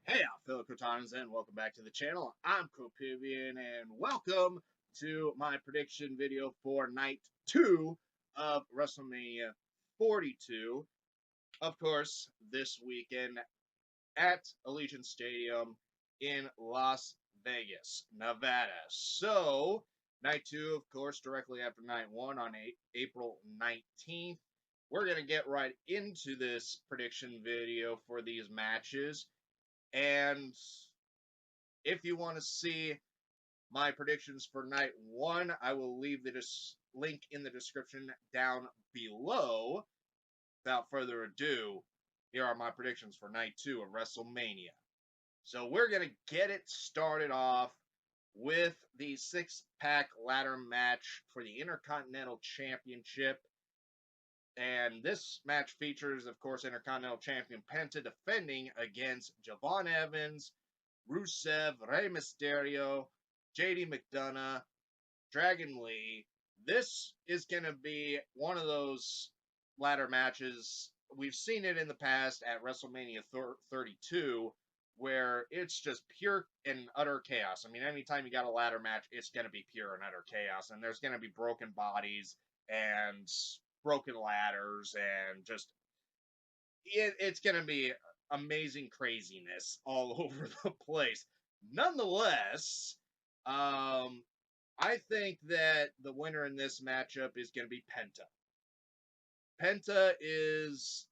Hey, fellow Crotons, and welcome back to the channel. I'm Copivian, and welcome to my prediction video for Night 2 of WrestleMania 42. Of course, this weekend at Allegiant Stadium in Las Vegas, Nevada. So, Night 2, of course, directly after Night 1 on April 19th. We're going to get right into this prediction video for these matches. And if you want to see my predictions for night 1, I will leave the link in the description down below. Without further ado, here are my predictions for night 2 of WrestleMania. So we're going to get it started off with the 6-pack ladder match for the Intercontinental Championship. And this match features, of course, Intercontinental Champion Penta defending against Javon Evans, Rusev, Rey Mysterio, JD McDonough, Dragon Lee. This is going to be one of those ladder matches. We've seen it in the past at WrestleMania 32, where it's just pure and utter chaos. I mean, anytime you got a ladder match, it's going to be pure and utter chaos. And there's going to be broken bodies and broken ladders and just it's going to be amazing craziness all over the place. Nonetheless, I think that the winner in this matchup is going to be Penta. Penta is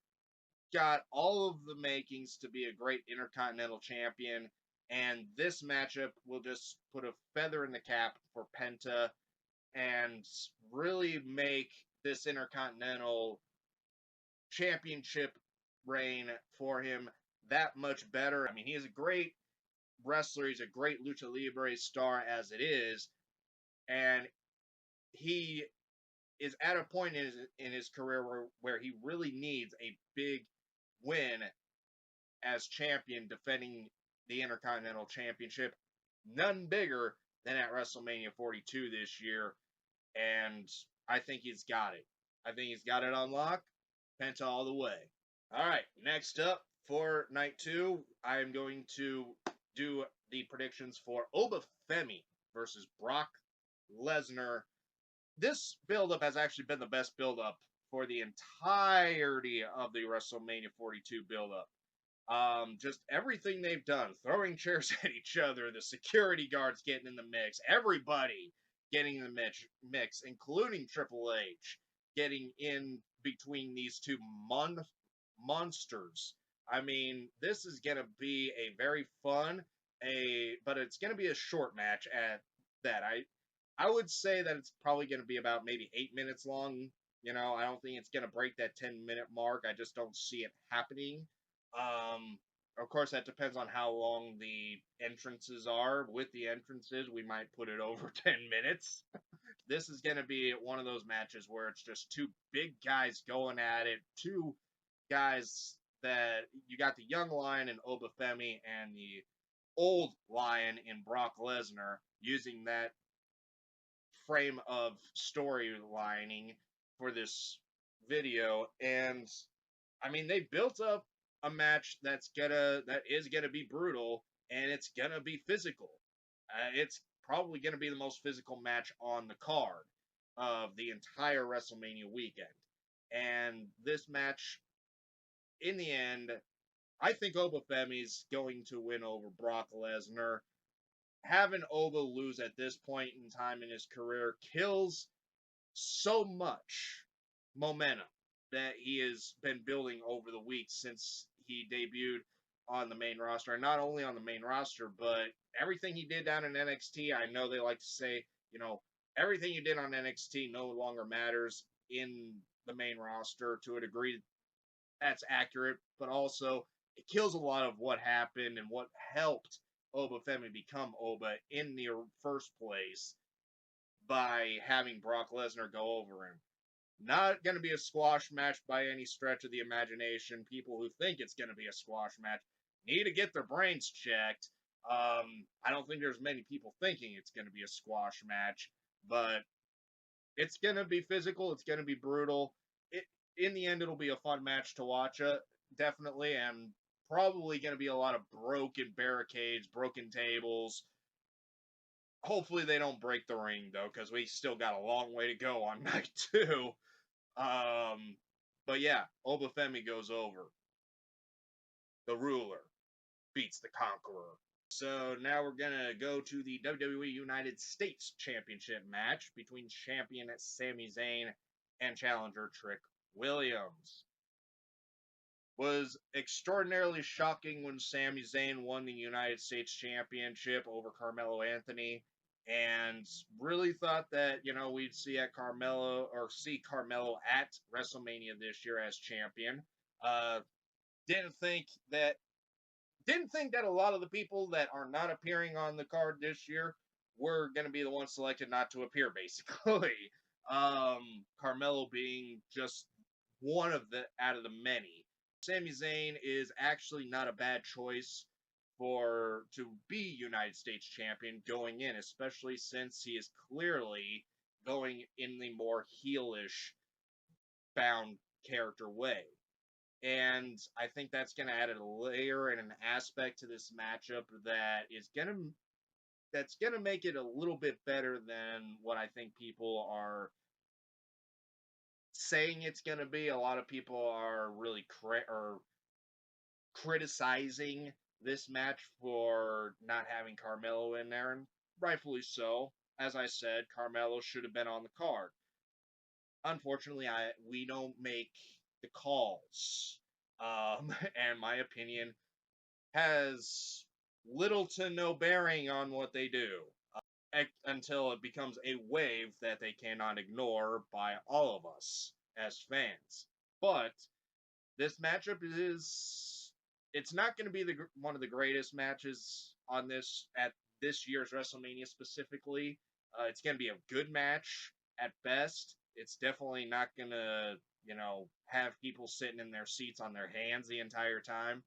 got all of the makings to be a great Intercontinental Champion, and this matchup will just put a feather in the cap for Penta and really make this Intercontinental Championship reign for him that much better. I mean, he is a great wrestler. He's a great Lucha Libre star as it is, and he is at a point in his career where he really needs a big win as champion defending the Intercontinental Championship. None bigger than at WrestleMania 42 this year, and I think he's got it. I think he's got it on lock. Penta all the way. All right, next up for night 2, I am going to do the predictions for Oba Femi versus Brock Lesnar. This build-up has actually been the best build-up for the entirety of the WrestleMania 42 build-up. Just everything they've done, throwing chairs at each other, the security guards getting in the mix, everybody getting in the mix, including Triple H getting in between these two monsters. I mean, this is going to be a very fun, but it's going to be a short match at that. I would say that it's probably going to be about maybe 8 minutes long. You know, I don't think it's going to break that 10-minute mark. I just don't see it happening. Of course, that depends on how long the entrances are. With the entrances, we might put it over 10 minutes. This is going to be one of those matches where it's just two big guys going at it. Two guys that you got the young lion in Oba Femi and the old lion in Brock Lesnar, using that frame of storylining for this video. And I mean, they built up a match that is gonna be brutal, and it's gonna be physical. It's probably gonna be the most physical match on the card of the entire WrestleMania weekend. And this match, in the end, I think Oba Femi's going to win over Brock Lesnar. Having Oba lose at this point in time in his career kills so much momentum that he has been building over the weeks since he debuted on the main roster. And not only on the main roster, but everything he did down in NXT. I know they like to say, you know, everything you did on NXT no longer matters in the main roster. To a degree, that's accurate, but also it kills a lot of what happened and what helped Oba Femi become Oba in the first place by having Brock Lesnar go over him. Not going to be a squash match by any stretch of the imagination. People who think it's going to be a squash match need to get their brains checked. I don't think there's many people thinking it's going to be a squash match, but it's going to be physical. It's going to be brutal. In the end, it'll be a fun match to watch, definitely. And probably going to be a lot of broken barricades, broken tables. Hopefully they don't break the ring, though, because we still got a long way to go on night 2. But yeah, Obafemi goes over. The ruler beats the conqueror. So now we're going to go to the WWE United States Championship match between champion Sami Zayn and challenger Trick Williams. Was extraordinarily shocking when Sami Zayn won the United States Championship over Carmelo Anthony, and really thought that, we'd see Carmelo at WrestleMania this year as champion. Didn't think that a lot of the people that are not appearing on the card this year were going to be the ones selected not to appear, basically. Carmelo being just one of the out of the many. Sami Zayn is actually not a bad choice to be United States champion going in, especially since he is clearly going in the more heelish bound character way. And I think that's going to add a layer and an aspect to this matchup that's going to make it a little bit better than what I think people are saying it's going to be. A lot of people are really criticizing this match for not having Carmelo in there, and rightfully so. As I said, Carmelo should have been on the card. Unfortunately, we don't make the calls. And my opinion has little to no bearing on what they do until it becomes a wave that they cannot ignore by all of us as fans. But this matchup it's not going to be one of the greatest matches at this year's WrestleMania specifically. It's going to be a good match at best. It's definitely not going to, have people sitting in their seats on their hands the entire time.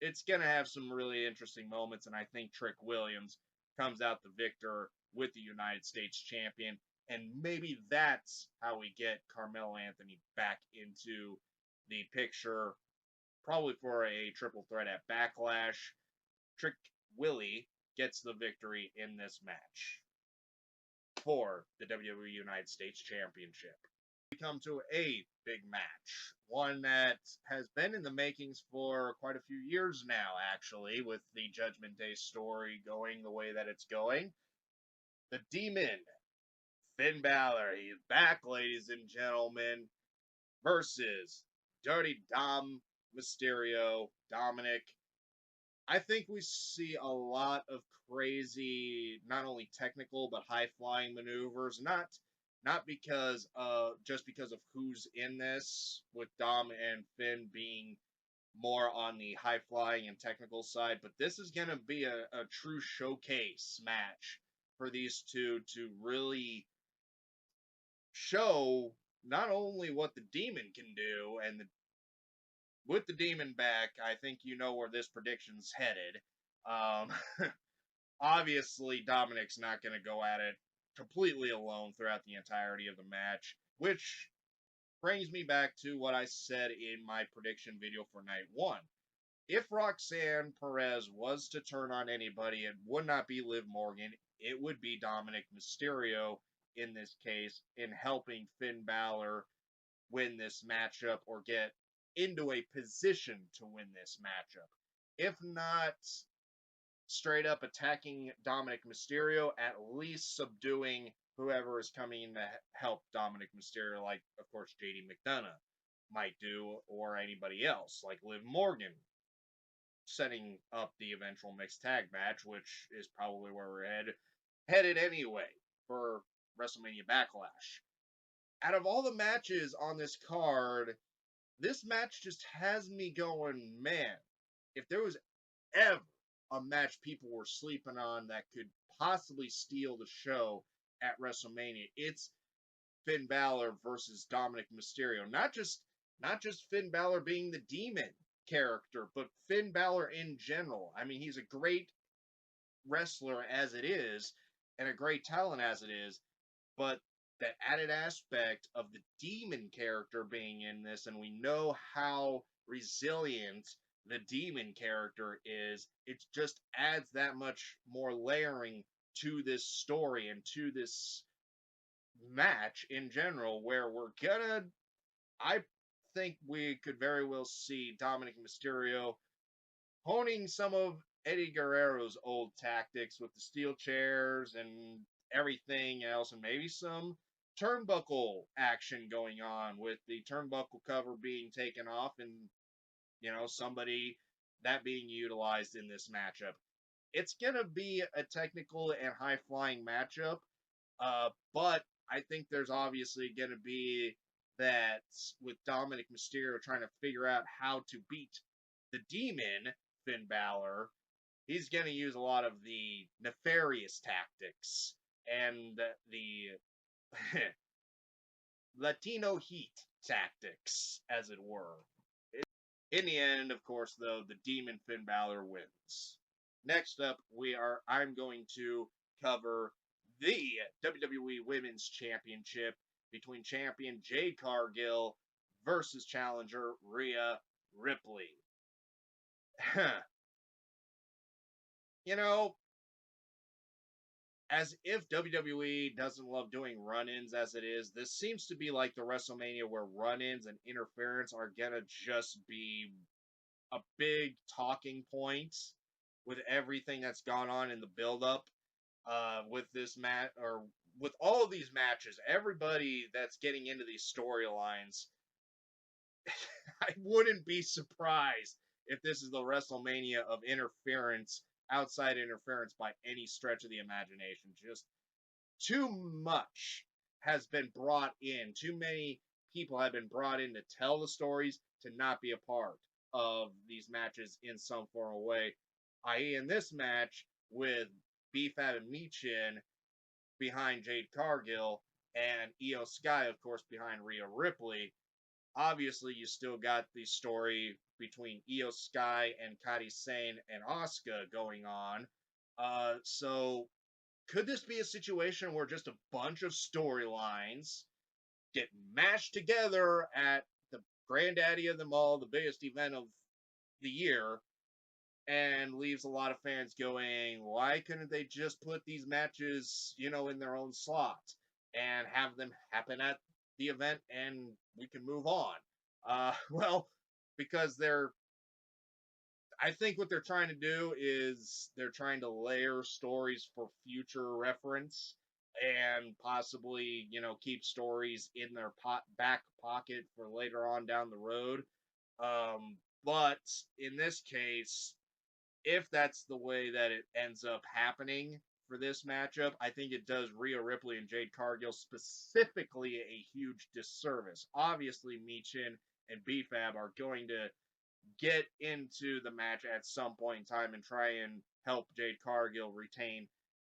It's going to have some really interesting moments, and I think Trick Williams comes out the victor with the United States champion, and maybe that's how we get Carmelo Anthony back into the picture, probably for a triple threat at Backlash. Trick Willie gets the victory in this match for the WWE United States Championship. We come to a big match, one that has been in the makings for quite a few years now, actually, with the Judgment Day story going the way that it's going. The Demon, Finn Balor, he's back, ladies and gentlemen, versus Dirty Dom Mysterio, Dominic. I think we see a lot of crazy, not only technical but high-flying maneuvers. Not because just because of who's in this, with Dom and Finn being more on the high-flying and technical side, but this is going to be a true showcase match for these two to really show not only what the Demon can do, and with the Demon back, I think you know where this prediction's headed. Obviously, Dominic's not going to go at it completely alone throughout the entirety of the match, which brings me back to what I said in my prediction video for night 1. If Roxanne Perez was to turn on anybody, it would not be Liv Morgan, it would be Dominic Mysterio in this case, in helping Finn Balor win this matchup or get into a position to win this matchup. If not straight up attacking Dominic Mysterio, at least subduing whoever is coming in to help Dominic Mysterio, like, of course, JD McDonough might do, or anybody else, like Liv Morgan, setting up the eventual mixed tag match, which is probably where we're headed anyway for WrestleMania Backlash. Out of all the matches on this card, this match just has me going, man, if there was ever a match people were sleeping on that could possibly steal the show at WrestleMania, it's Finn Balor versus Dominic Mysterio. Not just Finn Balor being the Demon character, but Finn Balor in general. I mean, he's a great wrestler as it is, and a great talent as it is, but that added aspect of the Demon character being in this, and we know how resilient the demon character is, it just adds that much more layering to this story and to this match in general, where I think we could very well see Dominic Mysterio honing some of Eddie Guerrero's old tactics with the steel chairs and everything else, and maybe some turnbuckle action going on with the turnbuckle cover being taken off and, somebody that being utilized in this matchup. It's going to be a technical and high flying matchup, but I think there's obviously going to be that with Dominic Mysterio trying to figure out how to beat the demon, Finn Balor, he's going to use a lot of the nefarious tactics and the Latino heat tactics, as it were. In the end, of course, though, the demon Finn Balor wins. Next up, I'm going to cover the WWE Women's Championship between champion Jade Cargill versus challenger Rhea Ripley. you know, as if WWE doesn't love doing run-ins as it is, this seems to be like the WrestleMania where run-ins and interference are gonna just be a big talking point with everything that's gone on in the build-up with this match, or with all of these matches. Everybody that's getting into these storylines, I wouldn't be surprised if this is the WrestleMania of interference, outside interference by any stretch of the imagination. Just too much has been brought in. Too many people have been brought in to tell the stories, to not be a part of these matches in some form or way. I.e., in this match with B-Fab and Michin behind Jade Cargill and Io Sky, of course, behind Rhea Ripley. Obviously, you still got the story between Io Sky and Kairi Sane and Asuka going on. So could this be a situation where just a bunch of storylines get mashed together at the granddaddy of them all, the biggest event of the year, and leaves a lot of fans going, why couldn't they just put these matches, in their own slot and have them happen at the event and we can move on? Well, because I think what they're trying to do is they're trying to layer stories for future reference and possibly, keep stories in their back pocket for later on down the road. But in this case, if that's the way that it ends up happening for this matchup, I think it does Rhea Ripley and Jade Cargill specifically a huge disservice. Obviously, Michin and B-Fab are going to get into the match at some point in time and try and help Jade Cargill retain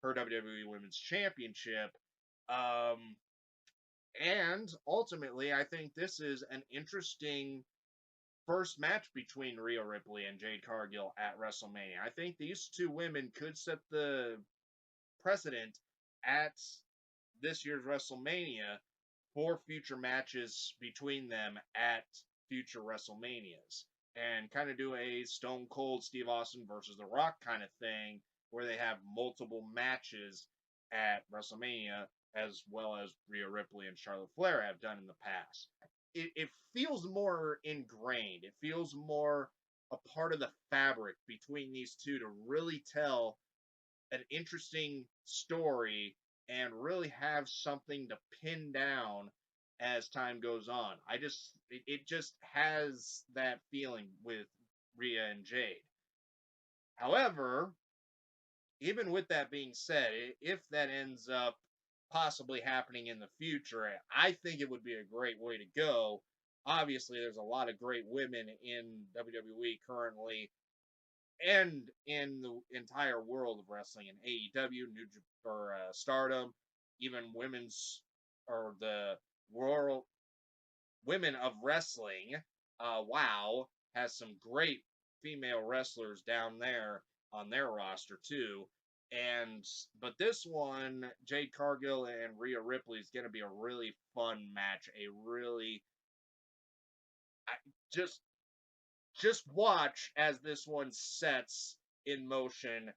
her WWE Women's Championship. And ultimately, I think this is an interesting first match between Rhea Ripley and Jade Cargill at WrestleMania. I think these two women could set the precedent at this year's WrestleMania for future matches between them at future WrestleManias, and kind of do a Stone Cold Steve Austin versus The Rock kind of thing where they have multiple matches at WrestleMania, as well as Rhea Ripley and Charlotte Flair have done in the past. It feels more ingrained. It feels more a part of the fabric between these two to really tell an interesting story and really have something to pin down as time goes on. It just has that feeling with Rhea and Jade. However, even with that being said, if that ends up possibly happening in the future, I think it would be a great way to go. Obviously, there's a lot of great women in WWE currently and in the entire world of wrestling, in AEW, Stardom, even women's, or the World Women of Wrestling. WoW has some great female wrestlers down there on their roster too. But this one, Jade Cargill and Rhea Ripley, is going to be a really fun match. A really just just watch as this one sets in motion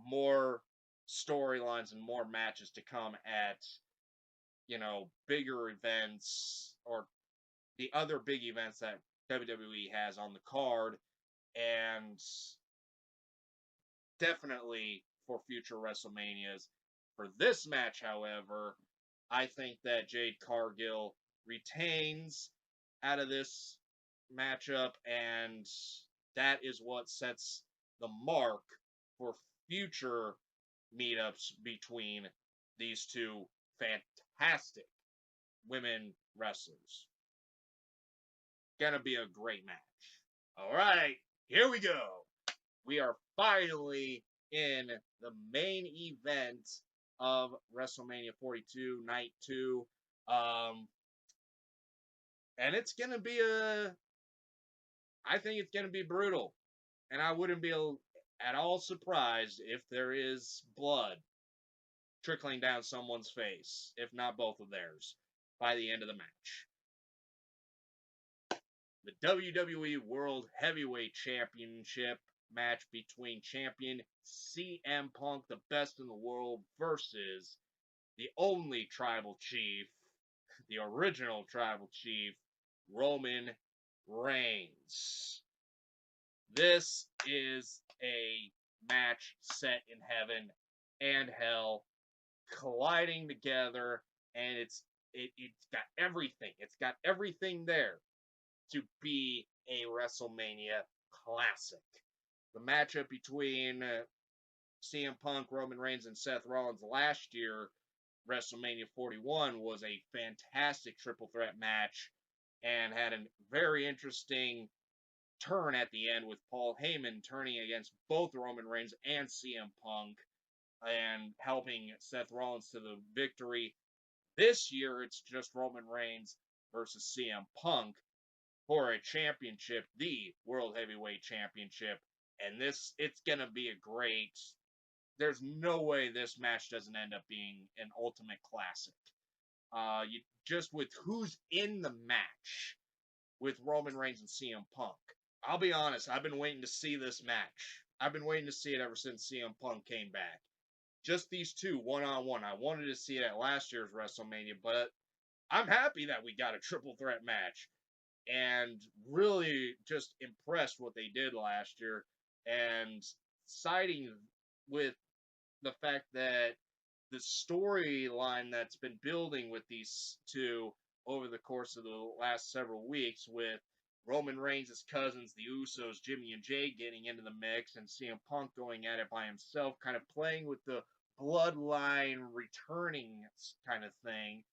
more storylines and more matches to come at, bigger events or the other big events that WWE has on the card, and definitely for future WrestleManias. For this match, however, I think that Jade Cargill retains out of this matchup, and that is what sets the mark for future meetups between these two fantastic women wrestlers. Gonna be a great match. All right, here we go. We are finally in the main event of WrestleMania 42, Night 2. And it's going to be I think it's going to be brutal. And I wouldn't be at all surprised if there is blood trickling down someone's face, if not both of theirs, by the end of the match. The WWE World Heavyweight Championship match between champion CM Punk, the best in the world, versus the only tribal chief, the original tribal chief, Roman Reigns. This is a match set in heaven and hell, colliding together, and it's got everything. It's got everything there to be a WrestleMania classic. The matchup between CM Punk, Roman Reigns, and Seth Rollins last year, WrestleMania 41, was a fantastic triple threat match and had a very interesting turn at the end with Paul Heyman turning against both Roman Reigns and CM Punk and helping Seth Rollins to the victory. This year, it's just Roman Reigns versus CM Punk for a championship, the World Heavyweight Championship. And it's going to be a great. There's no way this match doesn't end up being an ultimate classic. Just with who's in the match with Roman Reigns and CM Punk. I'll be honest, I've been waiting to see this match. I've been waiting to see it ever since CM Punk came back. Just these two, one-on-one. I wanted to see it at last year's WrestleMania, but I'm happy that we got a triple threat match. And really just impressed what they did last year. And siding with the fact that the storyline that's been building with these two over the course of the last several weeks, with Roman Reigns' cousins, the Usos, Jimmy and Jay, getting into the mix, and CM Punk going at it by himself, kind of playing with the bloodline returning kind of thing.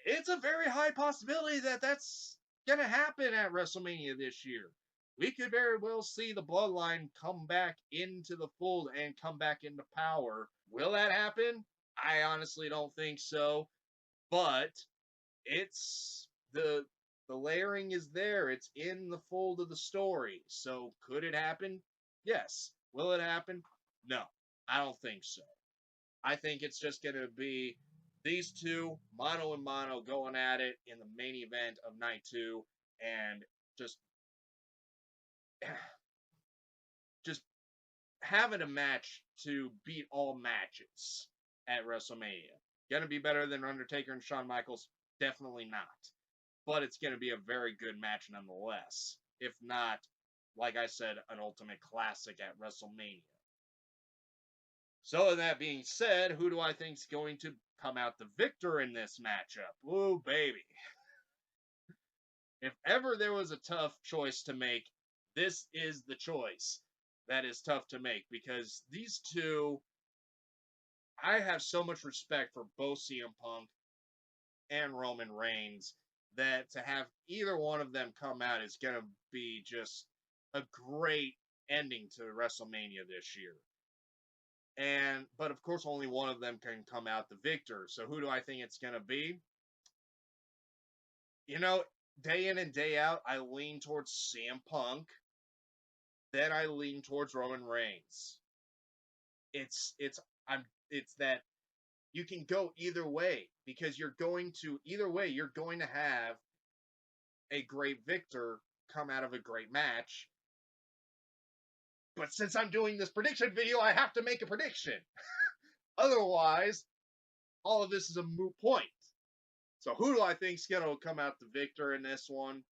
It's a very high possibility that that's going to happen at WrestleMania this year. We could very well see the bloodline come back into the fold and come back into power. Will that happen? I honestly don't think so. But it's the layering is there. It's in the fold of the story. So could it happen? Yes. Will it happen? No. I don't think so. I think it's just going to be these two, mano and mano, going at it in the main event of Night 2, and just having a match to beat all matches at WrestleMania. Gonna be better than Undertaker and Shawn Michaels? Definitely not. But it's gonna be a very good match nonetheless. If not, like I said, an ultimate classic at WrestleMania. So, with that being said, who do I think is going to come out the victor in this matchup? Ooh, baby. If ever there was a tough choice to make, this is the choice that is tough to make, because these two, I have so much respect for both CM Punk and Roman Reigns that to have either one of them come out is going to be just a great ending to WrestleMania this year. But of course, only one of them can come out the victor. So who do I think it's going to be? Day in and day out, I lean towards CM Punk. Then I lean towards Roman Reigns. It's that you can go either way, because you're going to have a great victor come out of a great match. But since I'm doing this prediction video, I have to make a prediction. Otherwise, all of this is a moot point. So who do I think is going to come out the victor in this one?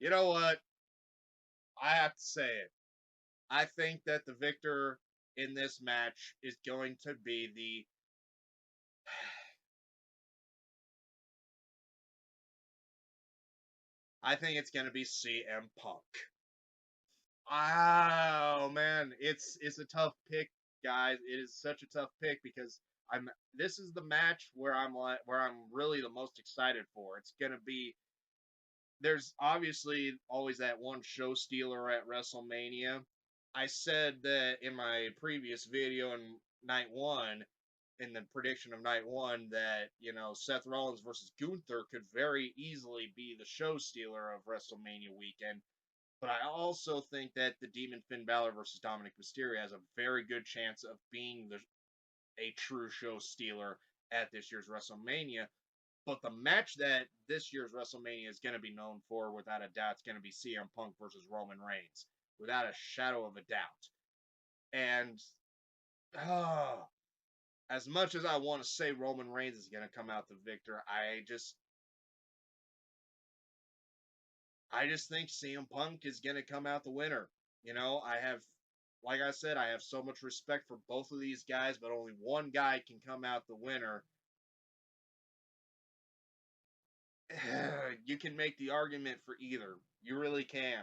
You know what? I have to say it. I think that the victor in this match is going to be the... I think it's going to be CM Punk. Oh man, it's a tough pick, guys. It is such a tough pick because this is the match where I'm really the most excited for. It's going to be... There's obviously always that one show stealer at WrestleMania. I said that in my previous video in night one, in the prediction of night one, that, you know, Seth Rollins versus Gunther could very easily be the show stealer of WrestleMania weekend. But I also think that the Demon Finn Balor versus Dominic Mysterio has a very good chance of being a true show stealer at this year's WrestleMania. But the match that this year's WrestleMania is going to be known for, without a doubt, is going to be CM Punk versus Roman Reigns, without a shadow of a doubt. And as much as I want to say Roman Reigns is going to come out the victor, I just think CM Punk is going to come out the winner. You know, like I said, I have so much respect for both of these guys, but only one guy can come out the winner. You can make the argument for either. You really can.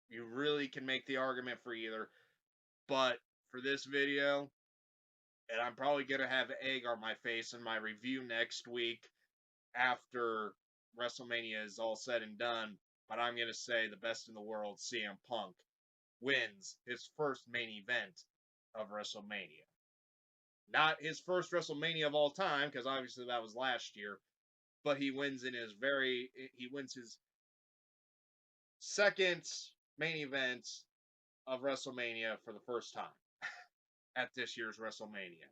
You really can make the argument for either. But for this video, and I'm probably going to have egg on my face in my review next week after WrestleMania is all said and done, but I'm going to say the best in the world, CM Punk, wins his first main event of WrestleMania. Not his first WrestleMania of all time, because obviously that was last year, but he wins his second main event of WrestleMania for the first time at this year's WrestleMania.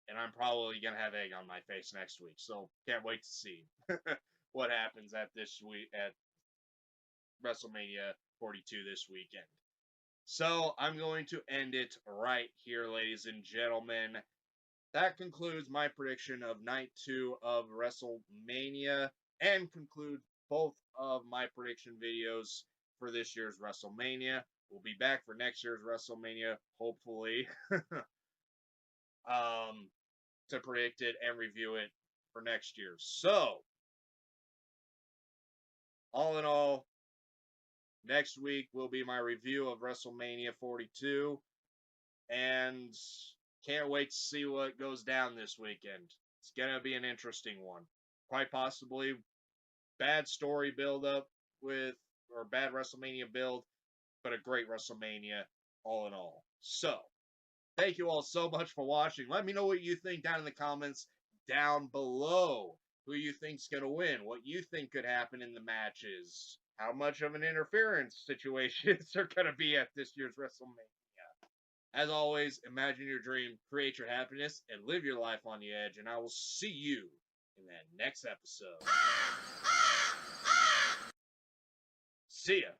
And I'm probably going to have egg on my face next week, so can't wait to see what happens at WrestleMania 42 this weekend. So I'm going to end it right here, ladies and gentlemen. That concludes my prediction of Night 2 of WrestleMania, and conclude both of my prediction videos for this year's WrestleMania. We'll be back for next year's WrestleMania, hopefully, to predict it and review it for next year. So, all in all, next week will be my review of WrestleMania 42, and can't wait to see what goes down this weekend. It's going to be an interesting one. Quite possibly bad story build-up or bad WrestleMania build, but a great WrestleMania all in all. So, thank you all so much for watching. Let me know what you think down in the comments down below. Who you think's going to win, what you think could happen in the matches, how much of an interference situations are going to be at this year's WrestleMania. As always, imagine your dream, create your happiness, and live your life on the edge, and I will see you in that next episode. See ya.